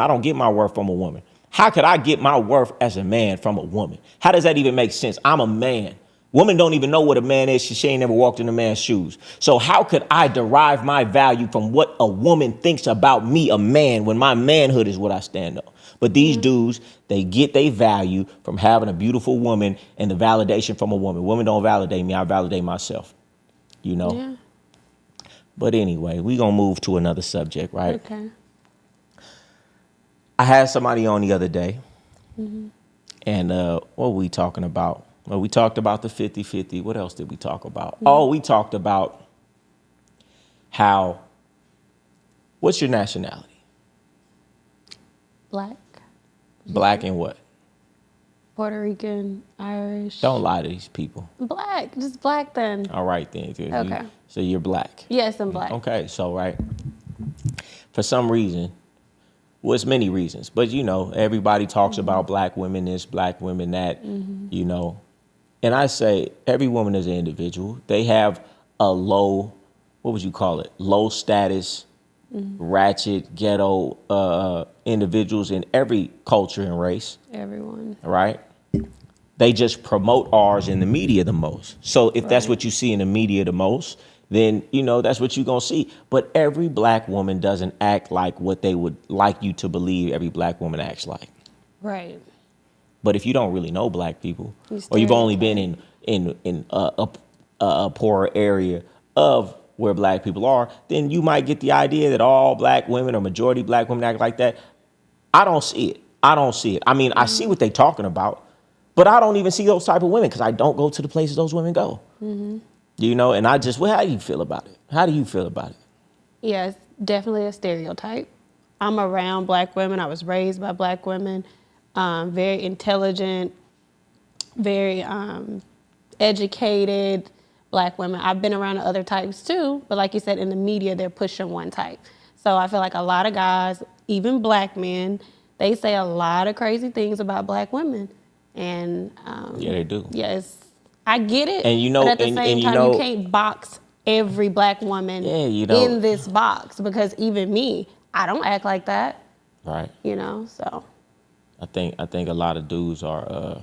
I don't get my worth from a woman. How could I get my worth as a man from a woman? How does that even make sense? I'm a man. Women don't even know what a man is. She ain't never walked in a man's shoes. So how could I derive my value from what a woman thinks about me, a man, when my manhood is what I stand on? But these dudes, they get their value from having a beautiful woman and the validation from a woman. Women don't validate me. I validate myself, you know? Yeah. But anyway, we going to move to another subject, right? Okay. I had somebody on the other day, and what were we talking about? Well, we talked about the 50-50. What else did we talk about? Oh, we talked about how, what's your nationality? Black. Black and what? Puerto Rican, Irish. Don't lie to these people. Black. Just black then. All right, then. Okay. So you're black. Yes, I'm black. Okay, so, right. For some reason, well, it's many reasons, but, you know, everybody talks about black women this, black women that, you know. And I say every woman is an individual. They have a low, what would you call it? Low status, ratchet, ghetto individuals in every culture and race. Everyone. Right? They just promote ours in the media the most. So if that's what you see in the media the most, then, you know, that's what you're going to see. But every black woman doesn't act like what they would like you to believe every black woman acts like. Right. But if you don't really know black people, or you've only been in a poorer area of where black people are, then you might get the idea that all black women or majority black women act like that. I don't see it. I don't see it. I mean, I see what they're talking about, but I don't even see those type of women because I don't go to the places those women go. You know, and I just, well, how do you feel about it? How do you feel about it? Yeah, it's definitely a stereotype. I'm around black women. I was raised by black women. Very intelligent, very educated black women. I've been around other types too, but like you said, in the media, they're pushing one type. So I feel like a lot of guys, even black men, they say a lot of crazy things about black women. And Yeah, they do. yes, I get it. And you know, but at the and same you time, know, you can't box every black woman you know, in this box, because even me, I don't act like that. Right. You know, so. I think a lot of dudes are,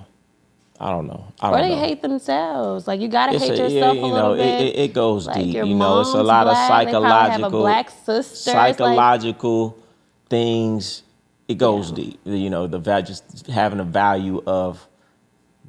I don't know. Or they hate themselves. Like, you gotta hate yourself a little bit. It goes like, deep. your You know, it's a lot black, of psychological, they probably have a black sister. psychological things. It goes deep. You know, just having a value of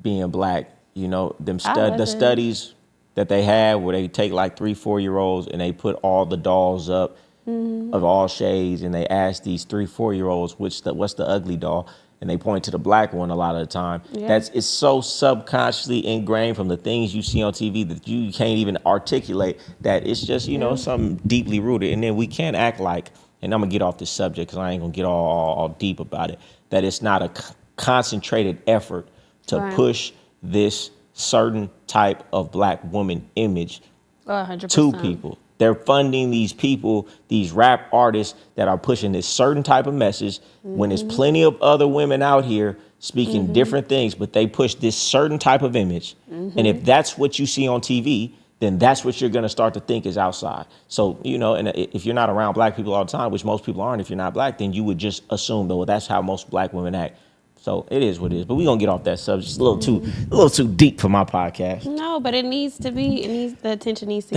being black. You know, the studies that they have where they take like 3-4 year olds and they put all the dolls up of all shades, and they ask these 3-4 year olds what's the ugly doll. And they point to the black one a lot of the time. Yeah. It's so subconsciously ingrained from the things you see on TV that you can't even articulate, that it's just, you know, something deeply rooted. And then we can't act like, and I'm going to get off this subject because I ain't going to get all deep about it, that it's not a concentrated effort to push this certain type of black woman image 100%. to people. They're funding these people, these rap artists that are pushing this certain type of message when there's plenty of other women out here speaking different things, but they push this certain type of image. And if that's what you see on TV, then that's what you're going to start to think is outside. So, you know, and if you're not around black people all the time, which most people aren't, if you're not black, then you would just assume, though, well, that's how most black women act. So it is what it is. But we're going to get off that subject. It's a little too deep for my podcast. No, but it needs to be. The attention needs to be.